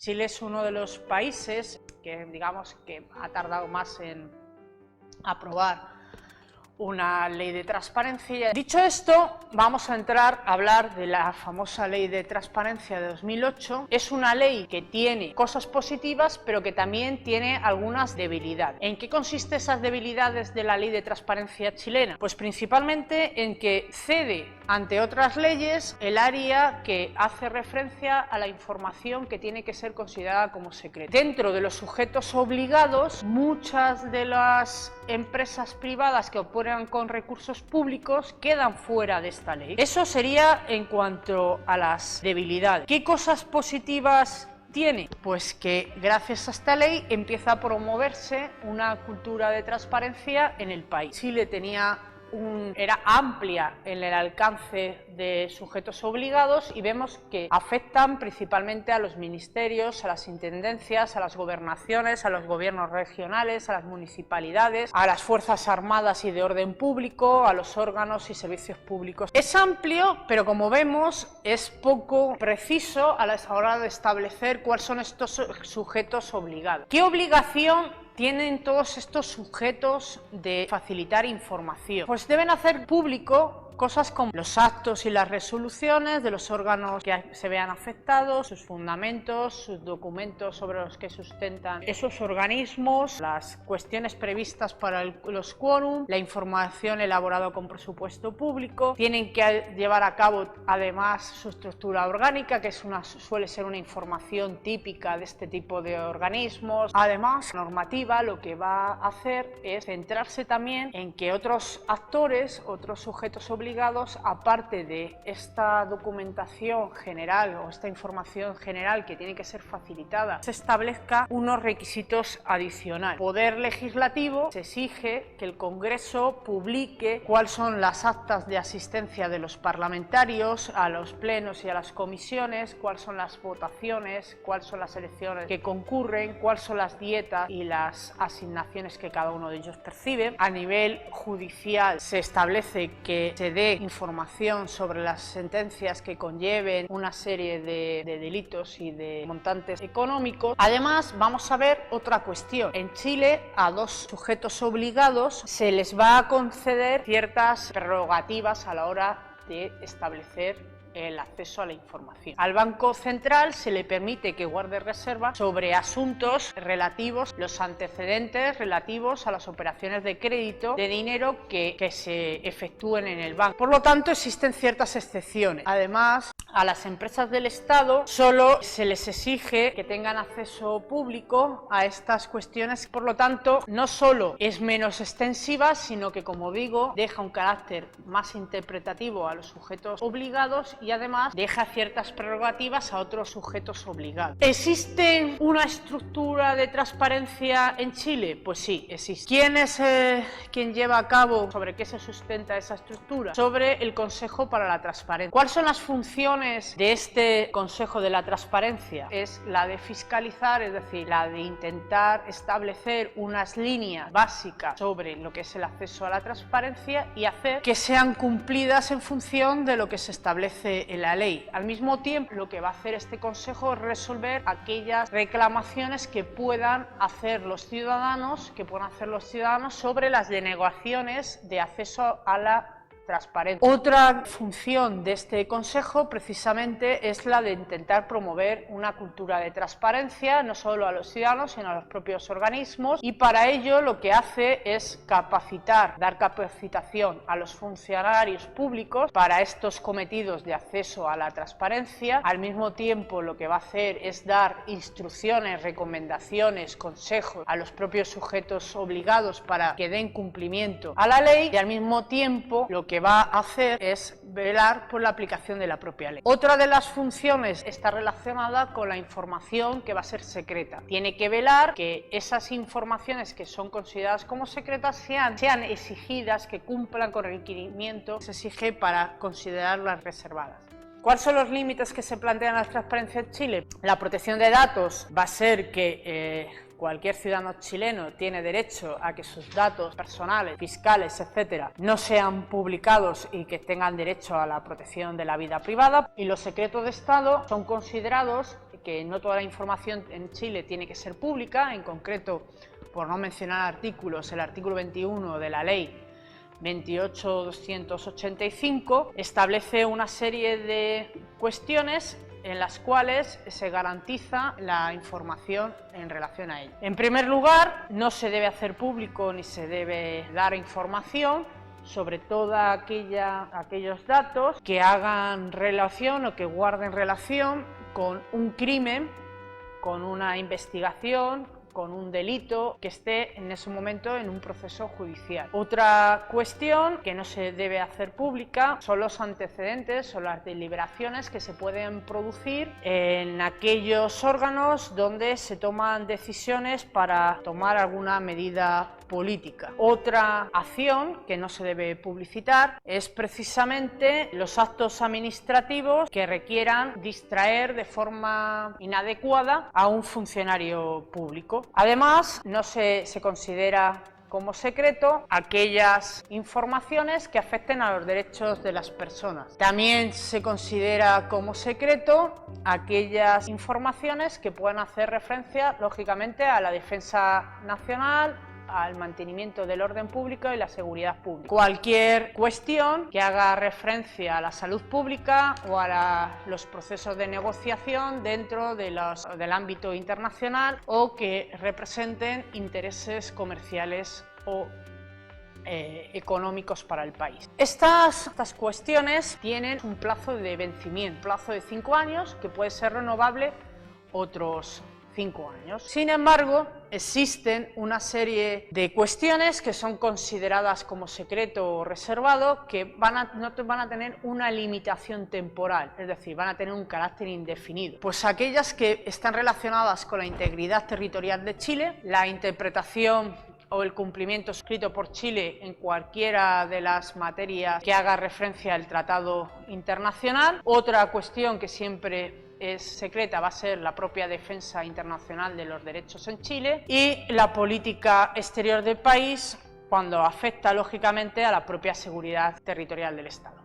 Chile es uno de los países que, digamos, que ha tardado más en aprobar una ley de transparencia. Dicho esto, vamos a entrar a hablar de la famosa ley de transparencia de 2008. Es una ley que tiene cosas positivas, pero que también tiene algunas debilidades. ¿En qué consisten esas debilidades de la ley de transparencia chilena? Pues principalmente en que cede ante otras leyes el área que hace referencia a la información que tiene que ser considerada como secreta. Dentro de los sujetos obligados, muchas de las empresas privadas que operan con recursos públicos quedan fuera de esta ley. Eso sería en cuanto a las debilidades. ¿Qué cosas positivas tiene? Pues que gracias a esta ley empieza a promoverse una cultura de transparencia en el país. Chile era amplia en el alcance de sujetos obligados y vemos que afectan principalmente a los ministerios, a las intendencias, a las gobernaciones, a los gobiernos regionales, a las municipalidades, a las fuerzas armadas y de orden público, a los órganos y servicios públicos. Es amplio, pero como vemos es poco preciso a la hora de establecer cuáles son estos sujetos obligados. ¿Qué obligación tienen todos estos sujetos de facilitar información? Pues deben hacer público cosas como los actos y las resoluciones de los órganos que se vean afectados, sus fundamentos, sus documentos sobre los que sustentan esos organismos, las cuestiones previstas para los quórum, la información elaborada con presupuesto público. Tienen que llevar a cabo además su estructura orgánica, que suele ser una información típica de este tipo de organismos. Además, la normativa lo que va a hacer es centrarse también en que otros actores, otros sujetos obligados, aparte de esta documentación general o esta información general que tiene que ser facilitada, se establezca unos requisitos adicionales. Poder legislativo se exige que el Congreso publique cuáles son las actas de asistencia de los parlamentarios a los plenos y a las comisiones, cuáles son las votaciones, cuáles son las elecciones que concurren, cuáles son las dietas y las asignaciones que cada uno de ellos percibe. A nivel judicial se establece que se dé información sobre las sentencias que conlleven una serie de delitos y de montantes económicos. Además, vamos a ver otra cuestión. En Chile, a dos sujetos obligados se les va a conceder ciertas prerrogativas a la hora de establecer el acceso a la información. Al Banco Central se le permite que guarde reserva sobre asuntos relativos, los antecedentes relativos a las operaciones de crédito de dinero que se efectúen en el banco. Por lo tanto, existen ciertas excepciones. Además, a las empresas del Estado solo se les exige que tengan acceso público a estas cuestiones. Por lo tanto, no solo es menos extensiva, sino que, como digo, deja un carácter más interpretativo a los sujetos obligados y además deja ciertas prerrogativas a otros sujetos obligados. ¿Existe una estructura de transparencia en Chile? Pues sí, existe. ¿Quién es quien lleva a cabo, sobre qué se sustenta esa estructura? Sobre el Consejo para la Transparencia. ¿Cuáles son las funciones de este Consejo de la Transparencia? Es la de fiscalizar, es decir, la de intentar establecer unas líneas básicas sobre lo que es el acceso a la transparencia y hacer que sean cumplidas en función de lo que se establece en la ley. Al mismo tiempo, lo que va a hacer este Consejo es resolver aquellas reclamaciones que puedan hacer los ciudadanos, sobre las denegaciones de acceso a la transparencia. Otra función de este Consejo precisamente es la de intentar promover una cultura de transparencia, no solo a los ciudadanos, sino a los propios organismos, y para ello lo que hace es dar capacitación a los funcionarios públicos para estos cometidos de acceso a la transparencia. Al mismo tiempo, lo que va a hacer es dar instrucciones, recomendaciones, consejos a los propios sujetos obligados para que den cumplimiento a la ley, y al mismo tiempo lo que va a hacer es velar por la aplicación de la propia ley. Otra de las funciones está relacionada con la información que va a ser secreta. Tiene que velar que esas informaciones que son consideradas como secretas sean exigidas, que cumplan con el requerimiento que se exige para considerarlas reservadas. ¿Cuáles son los límites que se plantean a la transparencia en Chile? La protección de datos va a ser que cualquier ciudadano chileno tiene derecho a que sus datos personales, fiscales, etcétera, no sean publicados y que tengan derecho a la protección de la vida privada. Y los secretos de Estado son considerados porque no toda la información en Chile tiene que ser pública, en concreto, por no mencionar artículos, el artículo 21 de la ley 28.285 establece una serie de cuestiones en las cuales se garantiza la información en relación a ello. En primer lugar, no se debe hacer público ni se debe dar información sobre todos aquellos datos que hagan relación o que guarden relación con un crimen, con una investigación, con un delito que esté en ese momento en un proceso judicial. Otra cuestión que no se debe hacer pública son los antecedentes o las deliberaciones que se pueden producir en aquellos órganos donde se toman decisiones para tomar alguna medida política. Otra acción que no se debe publicitar es precisamente los actos administrativos que requieran distraer de forma inadecuada a un funcionario público. Además, no se considera como secreto aquellas informaciones que afecten a los derechos de las personas. También se considera como secreto aquellas informaciones que puedan hacer referencia, lógicamente, a la defensa nacional, al mantenimiento del orden público y la seguridad pública. Cualquier cuestión que haga referencia a la salud pública o a los procesos de negociación dentro del ámbito internacional o que representen intereses comerciales o económicos para el país. Estas cuestiones tienen un plazo de vencimiento, un plazo de 5 años que puede ser renovable otros 5 años. Sin embargo, existen una serie de cuestiones que son consideradas como secreto o reservado que no van a tener una limitación temporal, es decir, van a tener un carácter indefinido. Pues aquellas que están relacionadas con la integridad territorial de Chile, la interpretación o el cumplimiento suscrito por Chile en cualquiera de las materias que haga referencia al tratado internacional. Otra cuestión que siempre es secreta va a ser la propia defensa internacional de los derechos en Chile y la política exterior del país cuando afecta lógicamente a la propia seguridad territorial del Estado.